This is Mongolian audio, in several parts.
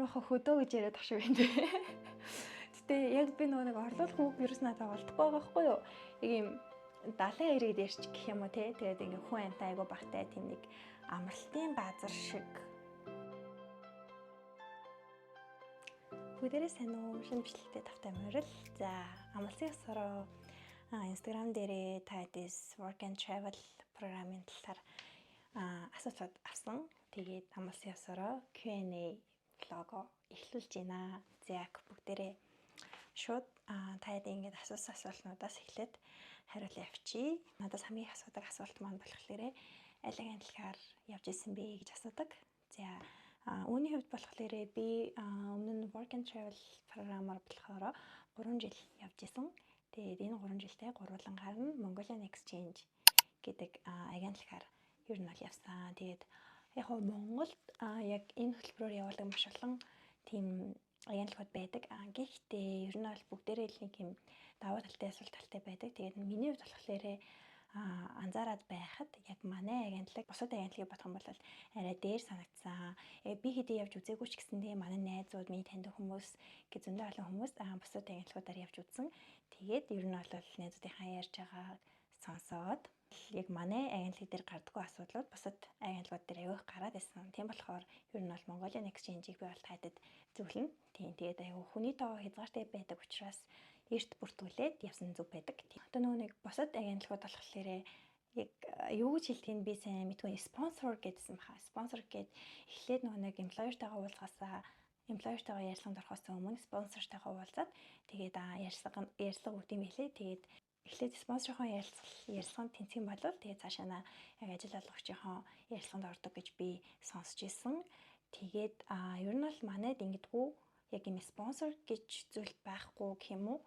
Аймаа хөдөө гэж яриад ах шиг байна. Гэтэ яг би нэг орлуулах үг ерөөс надад олдохгүй байгаа байхгүй юу? Яг юм 70 90-д ярьчих гэх юм уу те. Тэгээд ингээ хүн амтай айгу багтай тийм нэг амралтын газар шиг. Бүгдээрээ сайн уу? Шинэ бичлэгтэй тавтай морил. За, амлалтын ёсороо Instagram дээрээ та this work and travel програмын талаар асуулт авсан. Тэгээд амлалтын ёсороо Q&A влого эхлүүлж байна. За, бүгдээрээ шууд таад ингэж асуусан асуултнуудаас эхлээд хариулт явчих. Надаас хамгийн их асуудаг асуулт маань болохоор аль агентлахаар явж исэн бэ гэж асуудаг. За, үүний хувьд болохоор би өмнө нь work and travel програмаар болохоор 3 жил явж исэн. Тэгээд энэ 3 жилдээ гурвангаар нь Mongolian Exchange гэдэг агентлахаар ер нь бол явсан. Тэгээд яг нь Монголд яг энэ хөтөлбөрөөр явуулдаг маш олон тийм агентлагууд байдаг. Гэхдээ ер нь бол бүгдээрээ л нэг юм даваа талтай асуулт талтай байдаг. Тэгээд миний хувьд болохоор анзаараад байхад яг манай агентлаг бусад агентлагийг бодох юм бол арай дээр санагдсан. Би хэдий явж үзээгүй ч гэсэндээ манай найзууд, миний таньдаг хүмүүс гэж зөндөө олон хүмүүс бусад агентлагуудаар явж үзсэн. Тэгээд ер нь бол найзуудынхаа ярьж байгааг сонсоод яг манай агентлаг дээр гардаггүй асуудлууд бусад агентлагууд дээр аягүй гараад байсан. Тийм болохоор ер нь бол Mongolian Exchange-ийг би бол таадаг зөвлөн. Тийм тэгээд аягүй хүний тоо хязгаартай байдаг учраас эрт бүртгүүлээд явсан зүг байдаг. Одоо нөгөө нэг бусад агентлагууд болохоор яг юу гэж хэлтгийг би сайн мэдгүй спонсор гэдсэн баха. Спонсор гэд эхлээд нөгөө нэг employer-тайгаа уулзгаасаа employer-тайгаа ярилцлаганд орохоос өмнө спонсортайгаа уулзаад тэгээд ярилцлага өгд юм билээ. Тэгээд эхлээд спонсорхон ярилцлаганд тэнцэх юм бол тэгээд цаашаа яг ажил олгогчийн ярилцлаганд ордог гэж би сонсч ирсэн. Тэгээд ер нь бол манайд ингэдэггүй яг юм спонсор гэж зүйл байхгүй гэх юм уу?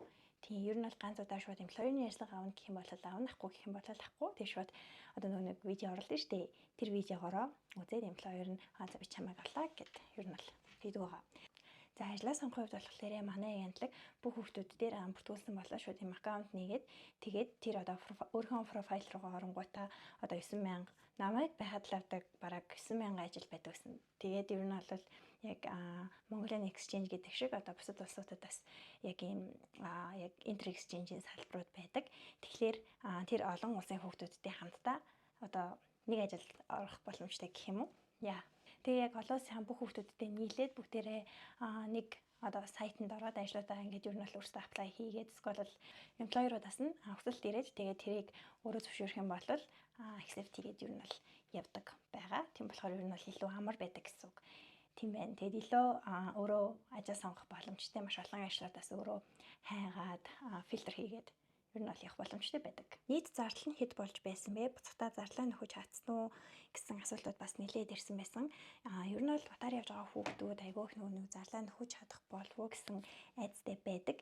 Тийм ер нь бол ганц удаа шууд employer-ийн ярилцлага авах гэх юм бол авах, ахгүй гэх юм бол ахгүй. Тэгээд шууд одоо нэг видео оруулдаг шүү дээ. Тэр видеогоороо үзээд employer нь за би чамайг авлаа гэд ер нь бол хийдэг байгаа. За ажлаа сонгох хувьд болохоор манай агентлаг бүх хүүхдүүд дээр бүртгүүлсэн болоо шууд юм аккаунт нээгээд тэгээд тэр одоо өөрийнхөө профайл руугаа оронгуудаа одоо 9,000 намайг байхад л авдаг бараг 9,000 ажил байдаг гэсэн. Тэгээд ер нь бол яг Mongolian Exchange гэдэг шиг одоо бусад улсуудаас яг ийм яг Inter Exchange-ийн салбарууд байдаг. Тэгэхээр тэр олон улсын хүүхдүүдтэй хамтдаа одоо нэг ажилд орох боломжтой гэх юм уу? Яа. Тэгээ яг олон улсын бүх хүүхдүүдтэй нийлээд бүгдээрээ нэг одоо сайтанд ороод ажлуудаа ингээд ер нь бол өөрсдөө apply хийгээд эсвэл employer-удаас нь хүсэлт ирээд тэгээд тэрийг өөрөө зөвшөөрөх юм бол accept хийгээд ер нь бол явдаг байгаа. Тийм болохоор ер нь бол илүү амар байдаг гэсэн үг. Тийм байна. Тэгээд илүү өөрөө ажил сонгох боломжтой маш олон ажлуудаас өөрөө хайгаад фильтр хийгээд ер нь бол явах боломжтой байдаг. Нийт зардал нь хэд болж байсан бэ? Буцахтаа зарлаа нөхөж чадсан уу гэсэн асуултууд бас нэлээд ирсэн байсан. Ер нь бол утаар явж байгаа хүүхдүүд айгүй их нэг зарлаа нөхөж чадах болов уу гэсэн айцтай байдаг.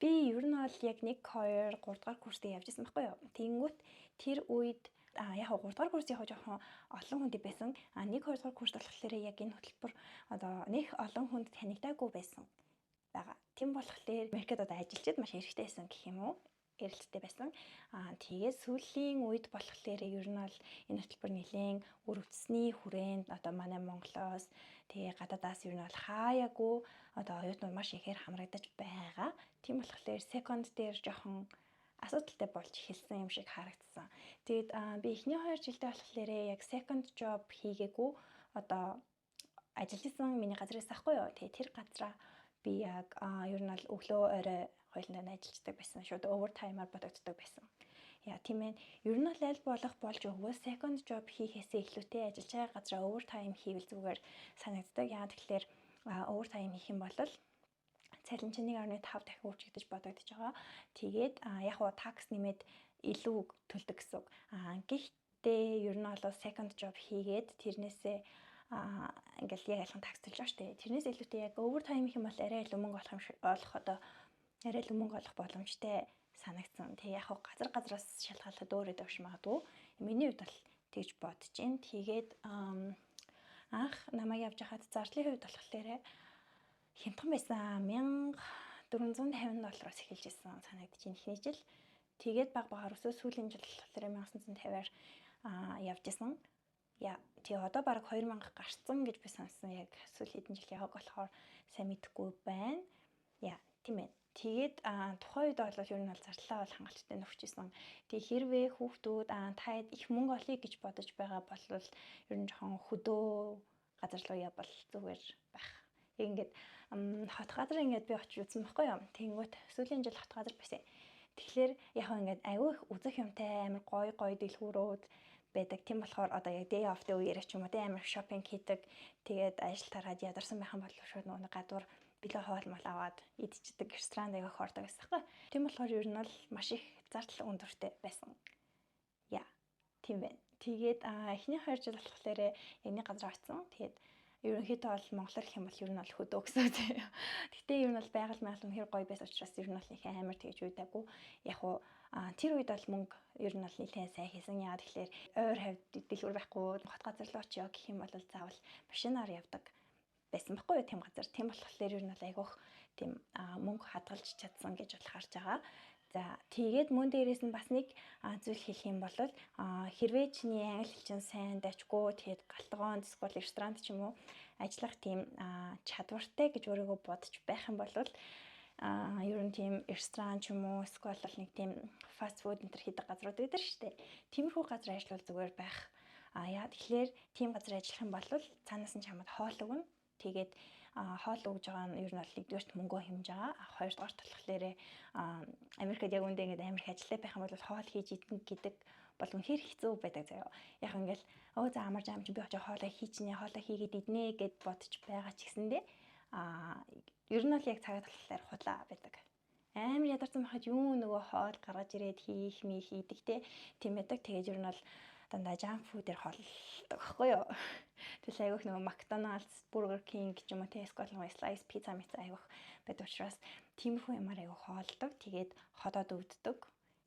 Би ер нь бол яг 1 2 3 дугаар курстэй явж исэн байхгүй юу? Тэнгүүт тэр үед яг 3 дугаар курс яг жоохон олон хүнд байсан. 1 2 дугаар курс болохоор яг энэ хөтөлбөр одоо нэг олон хүнд танигдаагүй байсан байгаа. Тийм болохоор Америкт одоо ажилчид маш хэрэгтэй байсан гэх юм уу? Эрэлттэй байсан. Тэгээд сүүлийн үед болохоор ер нь бол энэ хөтөлбөр нэлээд өрөвдсөний хүрээнд одоо манай Монголоос тэгээ гадаадаас ер нь бол хаяагүй одоо оюутнууд маш ихээр хамрагдаж байгаа. Тийм болохоор second дээр жоохон асуудалтай болж эхэлсэн юм шиг харагдсан. Тэгээд би эхний 2 жилдээ болохоор яг second job хийгээгүй одоо ажилласан миний газраас ахгүй юу. Тэгээд тэр газраа би яг ер нь бол өглөө орой хойлондоо ажилладаг байсан. Шууд овертаймаар бодогддог байсан. Яа тийм ээ. Ер нь бол аль болох болж өгвөл second job хийхээсээ илүүтэй ажиллаж байгаа газраа овертайм хийвэл зүгээр санагддаг. Яа тэгэхээр овертайм хийх юм бол цалин чинь 1.5 дахин үржигдэж бодогдож байгаа. Тэгээд яг уу такс нэмээд илүү төлдөг гэсэн үг. Гэхдээ ер нь бол second job хийгээд тэрнээсээ ингээл яг алхан такс төлж байгаа шүү дээ. Тэрнээс илүүтэй яг овертайм хийх юм бол арай илүү мөнгө олох боломжтой санагдсан. Тэгээ яг газраас шалтгаалаад өөр өдөрш магадгүй. Миний хувьд бол тэгж бодож байна. Тэгээд анх намайг явж хахад зарлалын хувьд болохоор хямдхан байсан. $1450 эхэлж исэн санагдаж байна ихний жил. Тэгээд баг багаар өсөө сүүлийн жил болохоор 1950-аар явж исэн. Яа, тэгээ одоо баг 2000 гарцсан гэж би сонссон. Яг сүүл хэдэн жил яваг болохоор сайн мэдэхгүй байна. Яа, тийм ээ. Тэгээд тухайн үед бол ер нь бол зарлалаа бол хангалттай нөхчихсэн. Тэгээ хэрвээ хүүхдүүд таад их мөнгө олъё гэж бодож байгаа бол ер нь жоохон хөдөө газар руу явбал зүгээр байх. Яг ингээд хот газар ингээд би очиж үзсэн байхгүй юу. Тэнгүүт сүүлийн жил хот газар байсан. Тэгэхээр яг ингээд аюу их үзэх юмтай амар гоё дэлгүүрүүд байдаг. Тийм болохоор одоо яг day off day үеэр ч юм уу амар шопинг хийдэг. Тэгээд ажил тараад ядарсан байх юм бол шууд нөгөө гадуур билээ хоол мал аваад идчихдэг ресторан аяга хордог байсан байхгүй. Тийм болохоор ер нь бол маш их зардал өндөртэй байсан. Яа, тийм байна. Тэгээд эхний 2 жил болохоор яг нэг газар очсон. Тэгээд ерөнхийдөө бол монголоор гэх юм бол ер нь бол хөдөө гэсэн үг тийм. Гэхдээ ер нь бол байгаль үнэхээр гоё байсан учраас ер нь бол их амар тэгж үйдаггүй. Яг уу тэр үед бол мөнгө ер нь бол нэлээд сайн хийсэн. Яа тэгэхээр ойр хавьд дэлгүүр байхгүй хот газар руу очиё гэх юм бол заавал машинаар явдаг байсан байхгүй юу тийм газар. Тийм болохоор ер нь бол айгүйх тийм мөнгө хадгалж чадсан гэж бол харж байгаа. За тэгээд мөн дээрээс нь бас нэг зүйл хэлэх юм бол хэрвээ чиний англи хэл чинь сайн дайчгүй тэгээд галтгоонд эсвэл ресторанд ч юм уу ажиллах тийм чадвартай гэж өөрийгөө бодож байх юм бол ер нь тийм ресторан ч юм уу эсвэл нэг тийм фаст фуд энэ төр хийдэг газрууд байдаг шүү дээ. Тиймэрхүү газар ажиллавал зүгээр байх. Яа тэгэхээр тийм газар ажиллах юм бол цаанаас нь чамд хоол өгнө. Тэгээд хоол өгж байгаа нь ер нь бол нэгдүгээрт мөнгөө хэмж байгаа. Хоёрдугаар болохоор Америкт яг үндэ ингээд амар их ажиллаа байх юм бол хоол хийж идэх гэдэг бол үнэхээр хэцүү байдаг заяа. Яг ингээл за амар жам чи би очиж хоолоо хийчнэ, хоолоо хийгээд иднэ гэд бодож байгаа ч гэсэндээ ер нь бол яг цагаат болохоор худлаа байдаг. Амар ядарсан байхад юу нөгөө хоол гаргаж ирээд хийх идэгтэй тийм байдаг. Тэгээд ер нь бол дандаа junk food-ээр хоолдог байхгүй юу. Тэгэл айгүйх нөгөө McDonald's, Burger King гэж юм уу те эсвэл нөгөө slice pizza мэт айгүйх байдаг учраас тиймэрхүү юмар айгүйх хоолдог. Тэгээд ходоод өвддөг.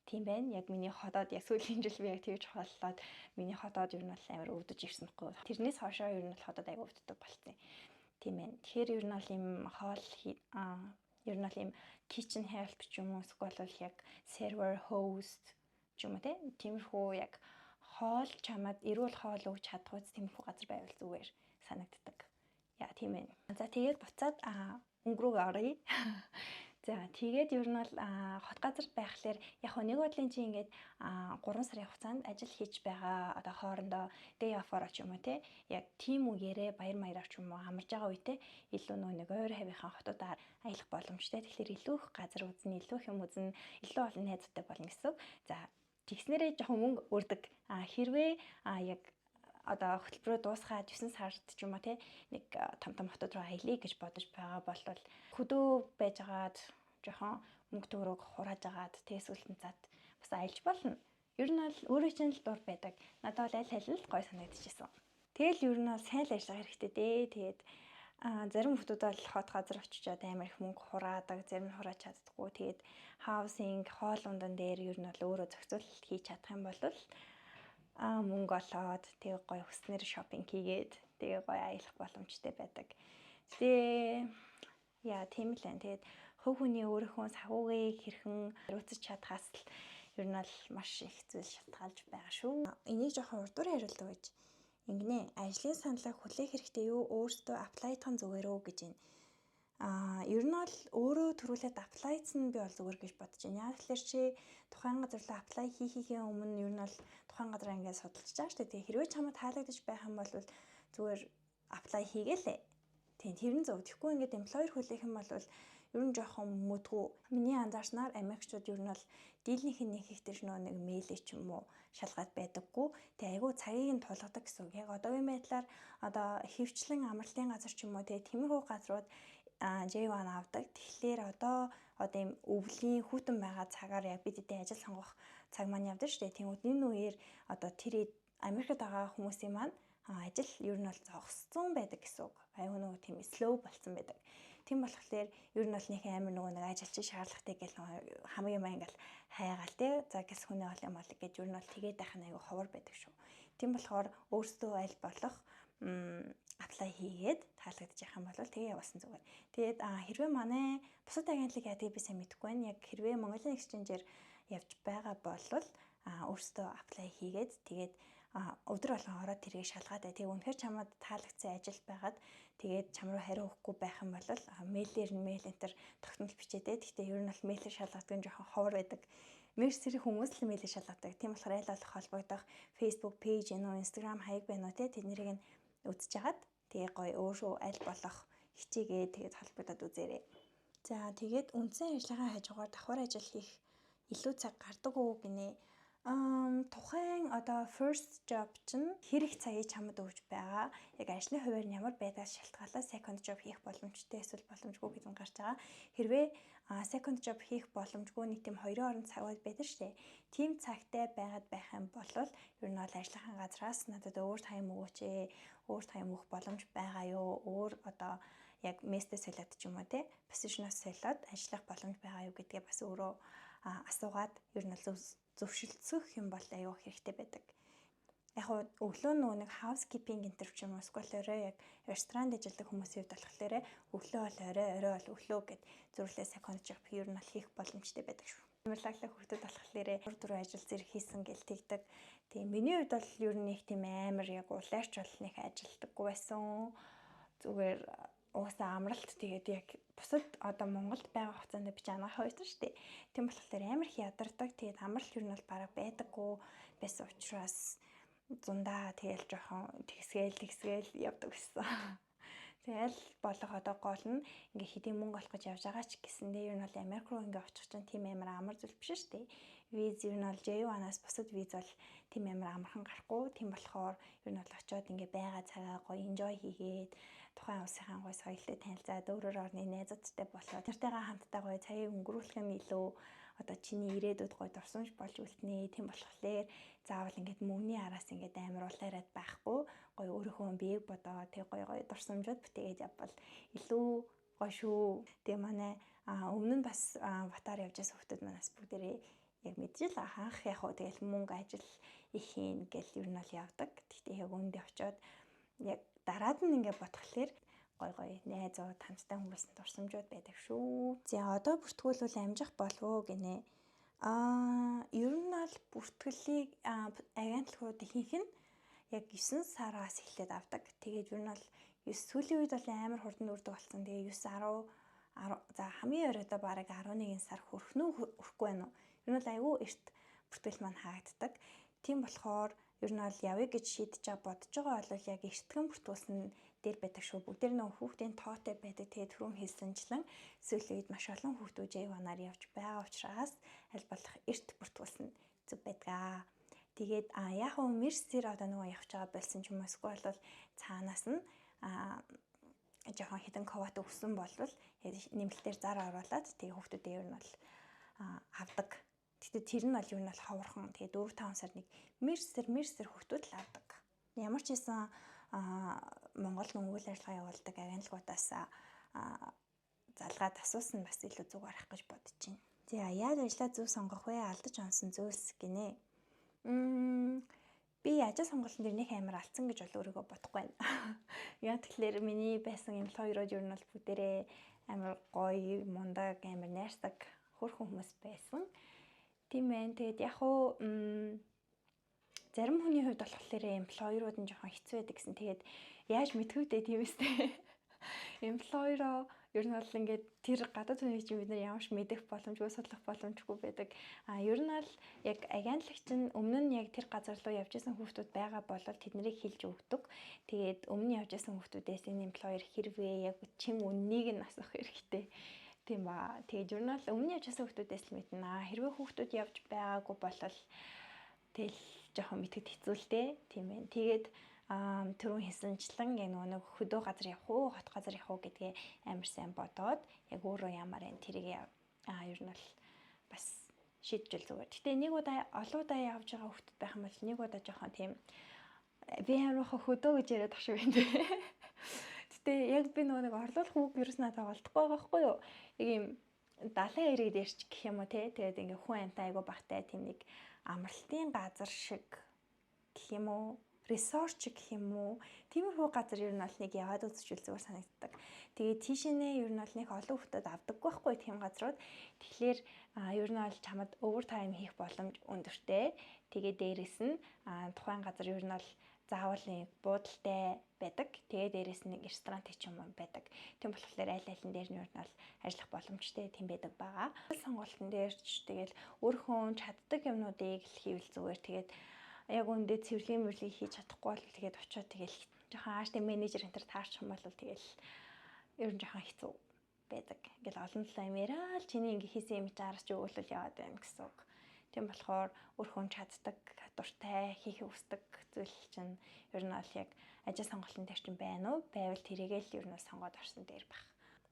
Тийм байна. Яг миний ходоод яг сүүлийн жил би яг тэгж хооллоод миний ходоод ер нь бол амар өвдөж ирсэн байхгүй юу. Тэрнээс хойшоо ер нь бол ходоод айгүй өвддөг болсон. Тийм байна. Тэгэхээр ер нь бол ийм хоол ер нь бол ийм kitchen help ч юм уу эсвэл яг server host ч юм уу те тиймэрхүү яг хоол чамд эрүүл хоол өгч чадах үс тиймэрхүү газар байвал зүгээр санагддаг. Яа тийм ээ. За тэгээд буцаад өнгөрөөг оръё. За тэгээд ер нь бол хот газар байхлаар яг нэг бодлын чи ингээд 3 сарын хугацаанд ажил хийж байгаа одоо хоорондоо day off-оор ч юм уу те яг тийм үеэрээ баяр маяраар ч юм уу амарж байгаа үедээ илүү нэг ойр хавийнхаа хотуудаар аялах боломжтой. Тэгэхээр илүү их газар үзнэ, илүү их юм үзнэ, илүү олон найзуудтай болно гэсэн. За тэгснээрээ жоохон мөнгө өрдөг. Хэрвээ яг одоо хөтөлбөрөө дуусгаад 9 сард ч юм уу те нэг том хотод руу аялье гэж бодож байгаа бол хөдөө байжгаад жоохон мөнгө төгрөг хурааж агаад тэгсүүлтэн цаад бас аялж болно. Ер нь бол өөрөө чинь л дур байдаг. Надад бол аль аль гой санагдчихсан. Тэгэл ер нь бол сайн л ажиллах хэрэгтэй дээ. Тэгээд зарим хүмүүс бол хот газар очичоод амар их мөнгө хураадаг, зарим нь хурааж чаддаггүй. Тэгээд housing, хоол ундан дээр ер нь бол өөрөө зохицуулалт хийж чадах юм бол мөнгө олоод тэгээ гоё хүснэр шопинг хийгээд тэгээ гоё аялах боломжтой байдаг. Тэгээ яа тийм л байна. Тэгээд хувь хүний өөрийнхөө савуугийг хэрхэн хариуцаж чадхаас л ер нь бол маш их зүйл шалтгаалж байгаа шүү. Энийг жоохон урдуур хариулдаг гэж ингэнэ. Ажлын саналаа хүлээх хэрэгтэй юу? Өөртөө аплайдах нь зүгээр үү гэж байна. Ер нь бол өөрөө төрүүлээд аплайцсан би бол зүгээр гэж бодож байна. Яг тэгэхээр чи тухайн газар руу аплай хийхээ өмнө ер нь бол тухайн газараа ингээд судалж байгаа шүү дээ. Хэрвээ чамд таалагдаж байх юм бол зүгээр аплай хийгээлээ. Тийм тэрэн зөв. Тэгэхгүй ингээд эмплойер хүлээх юм бол ер нь жоохон мөдгүү. Миний анзаарснаар Америкчууд ер нь бол дийлнийх нь нэг их тэр нэг мэйлээ ч юм уу шалгаад байдаггүй. Тэгээ айгүй цагийг нь тулгадаг гэсэн үг. Яг одоогийн байдлаар одоо хөвчлэн амралтын газар ч юм уу тиймэрхүү газрууд J1 авдаг. Тэгэхээр одоо ийм өвлийн хүүтэн байгаа цагаар яг бид эдийн ажил сонгох цаг маань явдаг шүү дээ. Тэнгүүд энэ үеэр одоо тэр Америкт байгаа хүмүүсийн маань ажил ер нь бол зогссон байдаг гэсэн үг. Аюу нөгөө тийм slow болсон байдаг. Тийм болохоор ер нь бол нэг амар нөгөө нэг ажилчин шаардлагатай гэл хамгийн маа ингээл хайгаал тий. За гэс хүний ол юм бол гэж ер нь бол тэгээд байх нь аюу ховор байдаг шүү. Тийм болохоор өөрсдөө аль болох аплай хийгээд таалагдчих юм бол тэгээ явуулсан зүгээр. Тэгээд хэрвээ манай бусад агентлаг яадаг би сайн мэдэхгүй байна. Яг хэрвээ Mongolian Exchange-ээр явж байгаа бол өөрсдөө аплай хийгээд тэгээд өдөр болгон ороод тэрийг шалгаад бай. Тэгээ үнэхээр чамд таалагдсан ажил байгаад тэгээд чам руу хариу өгөхгүй байх юм бол мэйлээр нь мэйл энтер тогтмол бичээдээ. Гэхдээ ер нь бол мэйлээр шалгадаг нь жоохон ховор байдаг. Мессежийн хүмүүс л мэйлээр шалгадаг. Тийм болохоор аль болох холбогдох Facebook page энүү Instagram хаяг байна уу те тэднийг нь үзэж хагаад тэгээ гоё өөрөө аль болох хичээгээ тэгээд холбогдоод үзээрэй. За тэгээд үндсэн ажиллагаа хажуугаар давхар ажил хийх илүү цаг гардаг уу гинэ. Тухайн одоо first job чинь хэрэг цагийг чамд өгж байгаа. Яг ажлын хуваар нь ямар байдгаас шалтгаалаад second job хийх боломжтой эсвэл боломжгүй гэдэг нь гарч байгаа. Хэрвээ second job хийх боломжгүй нэг тийм хоёрын хооронд цагууд байдаг штэ. Тийм цагтай байгаад байх юм бол ер нь бол ажлынхаа газраас надад өөр тайм өгөөч ээ. Өөр тайм өгөх боломж байгаа юу? Өөр одоо яг мессеж солиод ч юм уу те позишноос солиод ажиллах боломж байгаа юу гэдгээ бас өөрөө асуугаад ер нь бол зөвшөлдсөх юм бол аюу хэрэгтэй байдаг. Яг өглөө нэг housekeeping энтер ч юм уу эсвэл орой яг ресторанд ажилладаг хүмүүсийн хувьд болохоор өглөө бол орой бол өглөө гэд зөвлөлөө second job ер нь хийх боломжтой байдаг шүү. Амарлаглаа хүүхдүүд болохоор 3-4 ажил зэрэг хийсэн гэл тэгдэг. Тэгээ миний хувьд бол ер нь нэг тийм амар яг улаарч бол нэг ажилдаггүй байсан. Зүгээр уусаа амралт тэгээд яг бусад одоо Монголд байгаа хугацаанд би анаахаа байсан шүү дээ. Тийм болохоор амар их ядардаг. Тэгээд амралт ер нь бол бараг байдаггүй байсан учраас зундаа тэгэл жоохон тэгсгээл явдаг гэсэн. Тэгэл болох одоо гол нь ингээ хэдийн мөнгө олох гэж явж байгаа ч гэсэндээ ер нь бол Америк руу ингээ очих чинь тийм амар амар зүйл биш шүү дээ. Виз ер нь бол J1-аас бусад виз бол тийм амар амархан гарахгүй. Тийм болохоор ер нь бол очиод ингээ байгаа цагаа гоё enjoy хийгээд тухайн улсынхаа гоё соёлтой танилцаад өөрөөр орны найзуудтай болоод тэртэйгээ хамтдаа гоё цагийг өнгөрүүлэх нь илүү одоо чиний ирээдүйд гоё дурсамж болж үлднэ. Тийм болохоор заавал ингээд мөнгөний араас ингээд амар улаарад байхгүй гоё өөрийнхөө биеийг бодоо тэг гоё дурсамжууд бүтээгээд явбал илүү гоё шүү. Тэгээ манай өмнө нь бас Батар явж байсан хүмүүс манаас бүгдээрээ яг мэдчихэл анх яг хөө тэгэл мөнгө ажил их хийн гэл ер нь бол явдаг. Гэхдээ яг өндөө очиод яг дараад нь ингээд бодхолоор гоё найзууд хамттай хүмүүсийн дурсамжууд байдаг шүү. За одоо бүртгүүлвэл амжих болов уу гинэ. Ер нь бол бүртгэлийг агентлагууд ихэнх нь яг 9 сараас эхлээд авдаг. Тэгээд ер нь бол сүүлийн үед бол амар хурдан үрдэг болсон. Тэгээ 9 10 за хамгийн оройдоо бараг 11 сар хүрэх нь хүрэхгүй байна уу? Ер нь бол айгүй эрт бүртгэл маань хаагддаг. Тийм болохоор ер нь бол явъя гэж шийдэж бодож байгаа бол яг эртгэн бүртгүүлсэн дээр байдаг шүү. Бүгдээр нэг хүүхдийн тоотой байдаг. Тэгээд түрүүн хэлсэнчлэн сүүлийн үед маш олон хүүхдүүд J1-аар явж байгаа учраас аль болох эрт бүртгүүлсэн зүг байдаг. Тэгээд яг Мерсээр одоо нөгөө явж байгаа болсон ч юм уу эсвэл бол цаанаас нь жоохон хитэн коват өгсөн болвол нэмэлтээр зар оруулаад тэгээд хүүхдүүдээ ер нь бол авдаг. Тэгтээ тэр нь бол ер нь бол ховорхон. Тэгээд 4-5 сар нэг Мерсээр хүүхдүүд л авдаг. Ямар ч хэсэн Монгол үйл ажиллагаа явуулдаг агентлагуудаас залгаад асуусан бас илүү зүг арах гэж бодож байна. За яаж ажиллаа зөв сонгох вэ? Алдаж онсон зүйлс гинэ. Би ажил сонголтын дээр нэг амар алдсан гэж бол өөрийгөө бодохгүй байна. Яг тэгэхээр миний байсан эмплойерууд ер нь бол бүгдээрээ амар гоё, мундаг, амар найрсаг хөөрхөн хүмүүс байсан. Тийм байна. Тэгээд яг зарим хүний хувьд болохоор эмплойерууд нь жоохон хэцүү байдаг гэсэн. Тэгээд яаж мэдэх вэ тийм үстэй. Эмплойероо ер нь бол ингээд тэр гадаад хүний чинь бид нар ямарч мэдэх боломжгүй, судлах боломжгүй байдаг. Ер нь бол яг агентлагч нь өмнө нь яг тэр газар руу явж исэн хүүхдүүд байгаа бол тэднийг хэлж өгдөг. Тэгээд өмнө нь явж исэн хүүхдүүдээс энэ эмплойер хэрвээ яг чим үннийг нь асуух хэрэгтэй. Тийм ба. Тэгээд ер нь бол өмнө нь явж исэн хүүхдүүдээс л мэднэ. Хэрвээ хүүхдүүд явж байгаагүй бол тэгэл жоохон мэдхэд хэцүү л дээ. Тийм байна. Тэгээд түрүүн хэлсэнчлэн яг нэг хөдөө газар явах уу, хот газар явах уу гэдгээ амар сайн бодоод яг өөрөө ямар энэ тэрийг ер нь бол бас шийдвэл зүгээр. Гэтэ нэг удаа олон удаа явж байгаа хүүхдүүд байх юм бол нэг удаа жоохон тийм би амар хөдөө гэж яриад ах шиг байна дээ. Гэтэ яг би нэг орлуулах үг ерөөс надад олдохгүй байгаа байхгүй юу? Яг юм далайн иргэд ярьч гэх юм уу те. Тэгээд ингээ хүн амтай айгу багтай тийм нэг амралтын газар шиг гэх юм уу? resort гэх юм уу. Тиймэрхүү газар ер нь бол нэг яваад үзчихвэл зүгээр санагддаг. Тэгээд тийшээ ер нь бол нэг олон хүүхдүүд авдаггүй байхгүй тийм газрууд. Тэгэхээр ер нь бол чамд overtime хийх боломж өндөртэй. Тэгээд дээрэс нь тухайн газар ер нь бол заавал нэг буудалтай байдаг. Тэгээд дээрэс нь ресторан ч юм уу байдаг. Тийм болохоор аль алин дээр нь ер нь бол ажиллах боломжтой тийм байдаг байгаа. Сонголтын дээр ч тэгэл өөрхөн чаддаг юмнуудыг хийвэл зүгээр. Тэгээд яг үндэ цэвэрлэгийн мөрлийг хийж чадахгүй бол тэгээд очиод тэгэл жоохон ааштай менежер энэ төр таарчих юм бол тэгэл ер нь жоохон хэцүү байдаг. Ингээл олон талаа юм яриад чиний ингээ хийсэн юм чаараас ч өгөөлөл яваад байна гэсэн үг. Тийм болохоор өөрхөн чаддаг, дуртай, хийхийг хүсдэг зүйл чинь ер нь бол яг ажил сонголтын дээр чинь байна уу? Байвал тэрийгээ л ер нь сонгоод орсон дээр байх.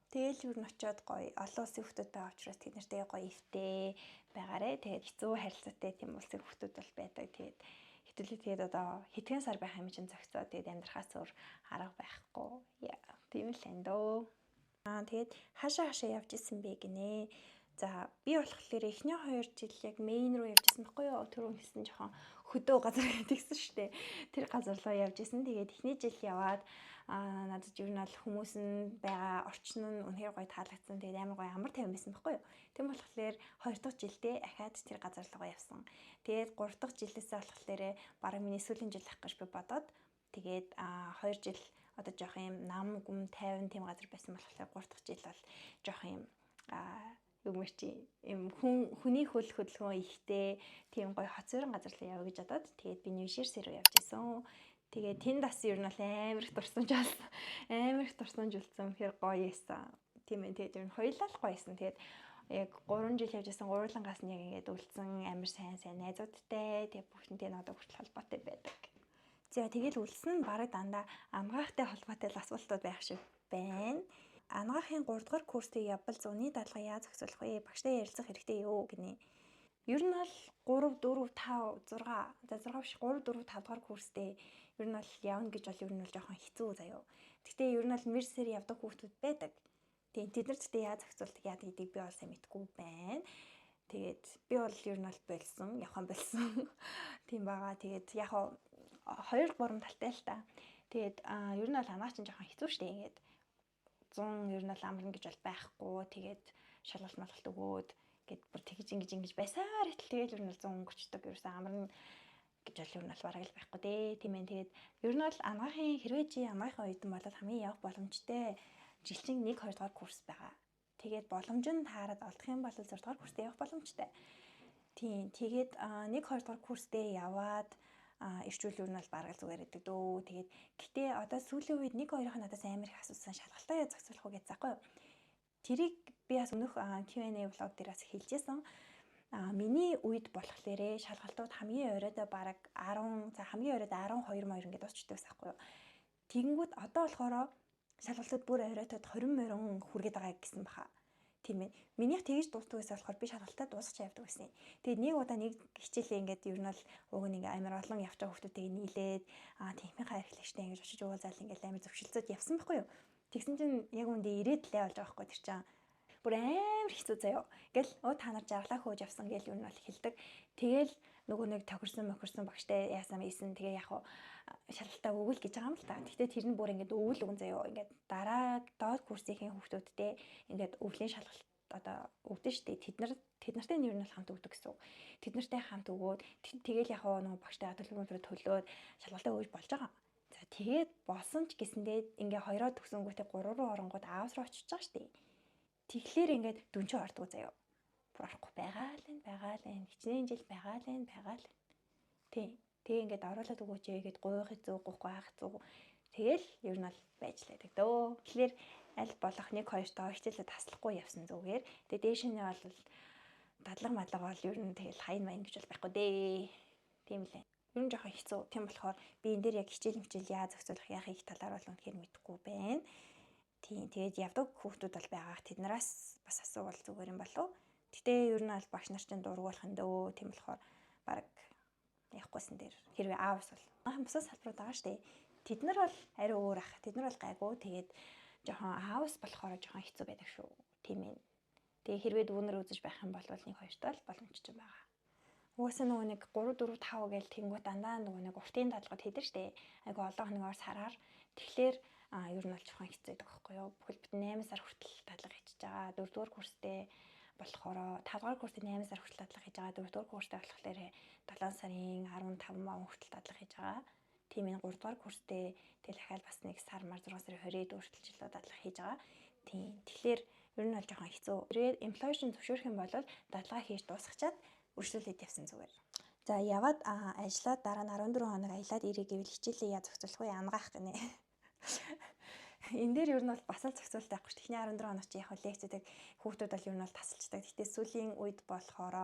Тэгэл ер нь очиод гоё олон улсын хүүхдүүд байгаа учраас тэд нартэй гоё ивтэй байгаарэ. Тэгээд хэцүү харилцаатай тийм улсын хүүхдүүд бол байдаг. Тэгээд одоо хэдхэн сар байх юм чинь зохицоо тэгээд амьдрахаас өөр арга байхгүй. Тийм л энэ дөө. Тэгээд хаашаа явж исэн бэ гинэ. За би болохоор эхний 2 жил яг мейн руу явж исэн байхгүй юу? Түрүү хэлсэн жоохон хөдөө газар гэдгийгсэн шүү дээ. Тэр газар руу явж исэн. Тэгээд эхний жил яваад надад ер нь бол хүмүүс нь байгаа орчин нь үнэхээр гоё таалагдсан. Тэгээд амар гоё амар тайван байсан байхгүй юу? Тийм болохоор 2 дахь жилдээ ахаад тэр газар руу явсан. Тэгээд 3 дахь жилээсээ болохоор бараг миний сүүлийн жил ах гэж би бодоод тэгээд 2 жил одоо жоох юм нам гүм тайван тийм газар байсан болохоор 3 дахь жил бол жоох юм юмэр чи юм хүний хөдөлгөөн ихтэй тийм гоё хоцорон газар руу яваа гэж бодоод тэгээд би Нью-Жерси рүү явж исэн. Тэгээд тэнд бас ер нь бол амар их дурсамж болсон. Амар их дурсамж үлдсэн. Тэгэхээр гоё байсан. Тийм ээ. Тэгээд ер нь хоёулаа л гоё байсан. Тэгээд яг 3 жил явж исэн гурвангаас нь яг ингээд үлдсэн амар сайн найзуудтай. Тэгээд бүгднтэй надад хүртэл холбоотой байдаг. За тэгэл үлдсэн бараг дандаа амгаахтай холбоотой асуултууд байх шиг байна. Ангаахын 3 дугаар курсыг явбал зуны дадлага яаж зохицуулах вэ? Багштай ярилцах хэрэгтэй юу гинэ. Ер нь бол 3 4 5 6 за 6 биш 3 4 5 дугаар курстэй ер нь бол явна гэж бол ер нь бол жоохон хэцүү заяо. Гэхдээ ер нь бол мерсээр явдаг хүүхдүүд байдаг. Тэгээд тэд нар ч яаж зохицуулдаг яа гэдгийг би бол сайн мэдэхгүй байна. Тэгээд би бол ер нь бол болсон, явхан болсон. Тийм байгаа. Тэгээд яг 2 3 талтай л та. Тэгээд ер нь бол анаа чинь жоохон хэцүү штэ ингээд 100 ер нь бол амарна гэж бол байхгүй. Тэгээд шалгалт малгалт өгөөд гэд бүр тэгж ингэж байсаар итэл тэгээд ер нь бол 100 өнгөрчдөг. Ерөөсөө амарна гэж бол ер нь бол бараг л байхгүй дээ. Тийм ээ. Тэгээд ер нь бол анагаахын хэрвээ чи анагаахын оюутан болоод хамгийн явах боломжтой жилчин 1 2 дугаар курс байгаа. Тэгээд боломж нь таарад олдох юм бол 6 дугаар курстэй явах боломжтой. Тийм. Тэгээд 1 2 дугаар курстэй яваад ирчүүл ер нь бол бараг зүгээр гэдэг дөө. Тэгээд гэтээ одоо сүүлийн үед 1 2-ын надаас амар их асуусан шалгалтаа зохицуулах уу гэж заахгүй. Тэрийг би бас өнөх Q&A влог дээрээс хэлжсэн. Миний үед болохоор шалгалтууд хамгийн оройдоо бараг 10 за хамгийн оройдоо 12 моёр ингээд дуусчдаг байхгүй юу. Тэгэнгүүт одоо болохоор шалгалтууд бүр оройдоо 20 морин хүргээд байгаа гэсэн баха. Тийм ээ. Минийх тэгж дуустдагээс болохоор би шалгалтаа дуусгаж явдаг байсан. Тэгээд нэг удаа нэг хичээлээ ингээд ер нь бол уг нь ингээд амар олон явж байгаа хүмүүстэйг нийлээд техникийн эрхлэгчтэй ингээд очиж уулзаал ингээд амар зөвшөлдсөд явсан байхгүй юу. Тэгсэн чинь яг үндэ ирээд лээ болж байгаа байхгүй тэр чинь. Бүр амар хэцүү заяо. Ингээл та нар жаргалаа хөөж явсан гэж юу нь бол хэлдэг. Тэгэл нөгөө нэг тохирсон багштай яасан ийсэн тэгээ яг шалгалтаа өгөл гэж байгаа юм л та. Гэхдээ тэр нь бүр ингээд өвөл өгөн заяо. Ингээд дараа доод курсын хүүхдүүдтэй ингээд өвлийн шалгалт одоо өгдөн штэ. Тэд нартай нь юу нь бол хамт өгдөг гэсэн. Тэд нартай хамт өгөөд тэгэл яг нөгөө багштай төлөвлөгөөнөөр төлөөд шалгалтаа өгж болж байгаа. За тэгээд болсон ч гэсэндээ ингээ хоёроо төгсөнгүүтээ 3 руу оронгууд аавс руу очиж байгаа штэ. Тэгэхээр ингээд дүнчөө ордгоо заяо. Бүр орохгүй байгаа л хичнээн жил байгаа л. Тийм. Тэгээ ингээд оруулаад өгөөч гээд гуйх хэцүү, гуйхгүй хаах хэцүү. Тэгэл ер нь бол байж лээдэг дөө. Тэгэхээр аль болох 1 2 доо хичээлээ таслахгүй явсан зүгээр. Тэгээ дээш нь бол дадлага мадлага бол ер нь тэгэл хайн маяг гэж бол байхгүй дээ. Тийм лээ. Ер нь жоохон хэцүү. Тийм болохоор би энэ дээр яг хичээл яаж зохицуулах яахыг талаар бол үнэхээр мэдэхгүй байна. Тийм. Тэгээд явдаг хүүхдүүд бол байгаа. Тэднээс бас асуувал зүгээр юм болов. Гэтэ ер нь бол багш нар чинь дургуулах нь дөө. Тийм болохоор баг явахгүйсэн дээр хэрвээ аавс бол бусад салбарууд байгаа штэ. Тэд нар бол ари өөр ах. Тэд нар бол гайгүй. Тэгээд жоохон аавс болохоор жоохон хэцүү байдаг шүү. Тийм ээ. Тэгээ хэрвээ дүүнэр үзэж байх юм бол 1 2 тал боломжтой байгаа. Угаасаа нөгөө нэг 3 4 5 гээл тэнгуут дандаа нөгөө нэг уртын дадлгад хийдэж штэ. Айгу олон хоногоор сараар. Тэгэхээр ер нь бол жоохон хэцүү байдаг байхгүй юу? Бүхэл бүтэн 8 сар хүртэл дадлага хийчихэж байгаа. 4-р курстэй болохоор 5-р курстэй 8 сар хүртэл дадлага хийж байгаа. 4-р курстэй болохоор 7 сарын 15 маа хүртэл дадлага хийж байгаа. Тийм энэ 3-р курстэй тэгэл дахиад бас 1 сар мар 6 сарын 20-д хүртэл жилөө дадлага хийж байгаа. Тийм. Тэгэхээр ер нь бол жоохон хэцүү. Employee-ийн зөвшөөрөх юм бол дадлага хийж дуусгачаад үргэлжлүүлээд явсан зүгээр. За яваад ажиллаад дараа нь 14 хоног аялаад ирээ гэвэл хичээлээ яа зохицуулах вэ? Ангаах гинэ. Энэ дээр ер нь бол бас л зохицуулалт байхгүй шүү. Эхний 14 хоног чи яг лекцүүдийг хүүхдүүд бол ер нь бол тасалчдаг. Гэтэ сүүлийн үед болохоор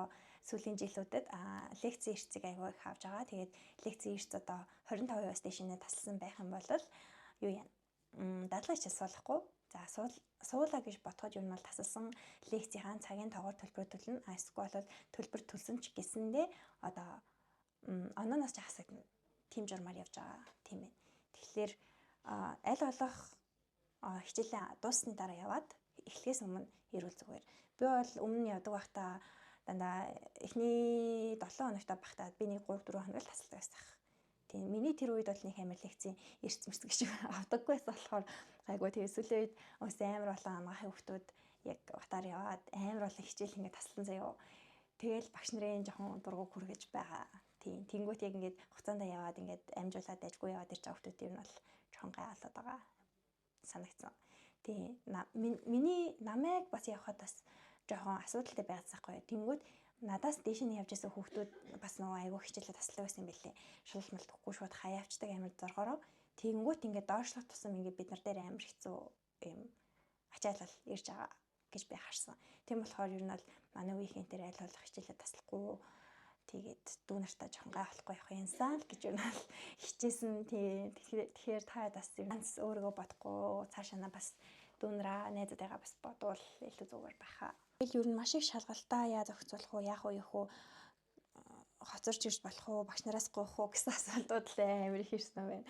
сүүлийн жилүүдэд лекцийн эрсцийг аягүй их авч байгаа. Тэгээд лекцийн эрсц одоо 25% дэшинээ тасалсан байх юм бол юу яа? Дадлага хичээл суулгахгүй. За суулаа гэж бодоход ер нь бол тасалсан лекцийн цагийн тоогоор төлбөр төлнө. Эсвэл бол төлбөр төлсөн ч гэсэндээ одоо онооноос ч хасагдана. Тим журмаар явж байгаа. Тийм ээ. Тэгэхээр аль болох хичээлээ дуусны дараа яваад эхлэхээс өмнө ирүүл зүгээр. Би бол өмнө явдаг байхдаа дандаа эхний 7 хоногтой багтаад би нэг 3 4 хоног л тасалдаг байсан. Тийм миний тэр үед бол нэг амар лекцийн эрс мэрс гэж авдаггүй байсан болохоор гайгүй тэгээ сүүлийн үед ус амар болон амгаахын хүүхдүүд яг утаар яваад амар болон хичээл ингээд тасалсан заяо. Тэгэл багш нарын жоохон дургуй хүргэж байгаа. Тийм тэнгуут яг ингээд хугацаанд яваад ингээд амжуулаад ажгүй яваад ирж байгаа хүүхдүүд ер нь бол жоохон гайхалаад байгаа санагдсан. Тийм миний намайг бас явахад бас жоохон асуудалтай байгаадсан байхгүй. Тэнгүүд надаас дээш нь явж исэн хүүхдүүд бас нөгөө айгүй хичээлээ тасалдаг байсан юм билээ. Шулмалт өгөхгүй шууд хаяавчдаг амар зоргороо. Тэнгүүт ингээд доошлох тусам ингээд бид нар дээр амар хэцүү юм ачаалал ирж байгаа гэж би харсан. Тийм болохоор ер нь бол манай үеийнхэн дээр аль болох хичээлээ таслахгүй тэгээд дүү нартаа жоохон гайхахгүй явах юмсан л гэж ер нь бол хичээсэн. Тэгэхээр та бас ганц өөрийгөө бодохгүй цаашаа бас дүүнраа найзуудаагаа бас бодвол илүү зүгээр байхаа. Тэгэл ер нь маш их шалгалтаа яа зохицуулах уу, яах вэ, хоцорч ирж болох уу, багш нараас гоох уу гэсэн асуултууд л амар их ирсэн байна.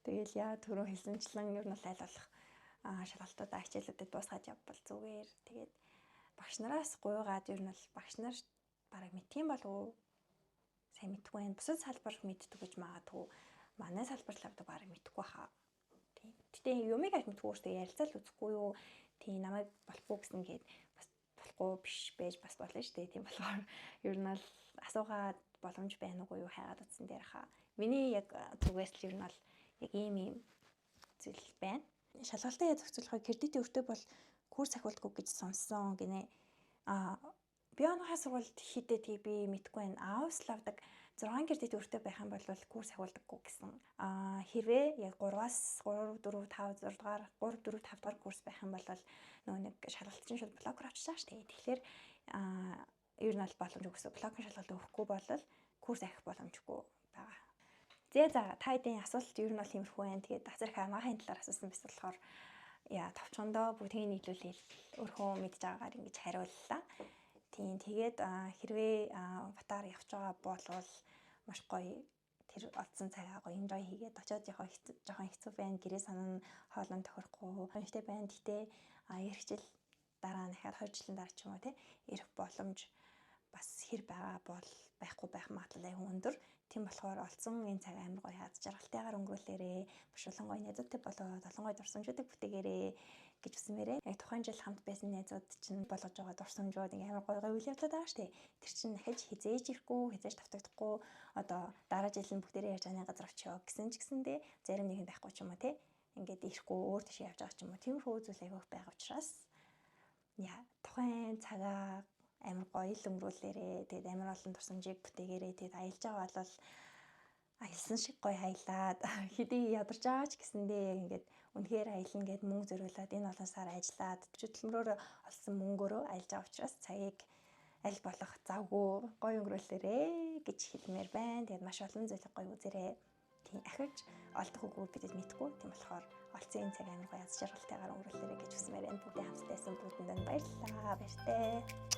Тэгэл яа түрүү хэлсэнчлэн ер нь аль болох шалгалтуудаа хичээлүүдэд дуусгаж явбал зүгээр. Тэгээд багш нараас гуйгаад ер нь бол багш нар бараг мэдхийн болов сайн мэдгүй байх. Бусад салбар мэддэг гэж магадгүй. Манай салбар л авдаг бараг мэдгүй хаа. Тийм. Гэтэ юмыг аль мэдгүй өөртөө ярилцал үзэхгүй юу. Тийм намайг болохгүй гэсэн гээд бас болохгүй биш байж бас болно шүү дээ. Тийм болохоор ер нь бол асуугаад боломж байна уу юу хайгаад утсан дээр хаа. Миний яг зүгээс л ер нь бол яг ийм зүйл байна. Шалгалтаа яаж зохицуулахыг кредитийн өртөө бол курс ахиулдаггүй гэж сонссон гинэ. Би онохоо сургуульд хийдээ тийг би мэдгүй байна. Аавс л авдаг 6 кредит өртөө байх юм бол курс ахиулдаггүй гэсэн. Хэрвээ яг 3-аас 3 4 5 6 дугаар 3 4 5 дугаар курс байх юм бол нөгөө нэг шалгалтын шууд блокер авчирсан шүү дээ. Тэгэхээр ер нь бол боломжгүй гэсэн. Блокийн шалгалт өгөхгүй бол курс ахих боломжгүй байгаа. За та хэдийн асуулт ер нь бол иймэрхүү байна. Тэгээд дацрах амгаахын талаар асуусан байсан болохоор товчхондоо бүгдийг нийлүүлээл өөрөө мэдж байгаагаар ингэж хариуллаа. Тийм тэгээд хэрвээ батаар явж байгаа болвол маш гоё тэр олдсон цагаа гоё enjoy хийгээд очиод жоохон хэцүү байна. Гэрээ санаа хоолон тохирохгүй. Хонштой байна. Гэтэ ирэх жил дараа нь дахиад 2 жилийн дараа ч юм уу ирэх боломж бас хэр байгаа бол байхгүй байх магадлал айгүй өндөр. Тийм болохоор олцсон энэ цаг амар гоё хаад жаргалтайгаар өнгөрүүлээрээ маш олон гоё найзуудтай болоод олон гоё дурсамжуудыг бүтээгээрээ гэж хүсмээрээ. Яг тухайн жил хамт байсан найзууд чинь болгож байгаа дурсамжууд ингээ амар гоё үйл явдлууд байгаа шүү дээ. Тэр чинь дахиж хизээж ирэхгүй, хизээж давтагдахгүй одоо дараа жил нь бүгдээрээ ярьж байгаа газар очиё гэсэн ч гэсэндээ зарим нэг нь байхгүй ч юм уу те. Ингээд ирэхгүй өөр тийш явж байгаа ч юм уу. Тиймэрхүү зүйл айгүй байгаа учраас тухайн цагаа амар гоё л өнгөрүүлээрээ тэгээд амар олон дурсамжийг бүтээгээрээ тэгээд аялж байгаа бол аялсан шиг гоё аялаад хэдий ядарч байгаа ч гэсэндээ ингээд үнэхээр аялна гэд мөнгө зөрүүлээд энэ олон сар ажиллаад хөдөлмөрөөр олсон мөнгөөрөө аялж байгаа учраас цагийг аль болох завгүй гоё өнгөрүүлээрээ гэж хэлмээр байна. Тэгээд маш олон зүйлийг гоё үзээрэй. Тийм ахиж олдох үгүй бидэд мэдгүй. Тийм болохоор олцсон энэ цаг амар гоё аз жаргалтайгаар өнгөрүүлээрэй гэж хүсмээр байна. Бүгдийн хамтдаа байсан бүгдэнд баярлалаа. Баяртай.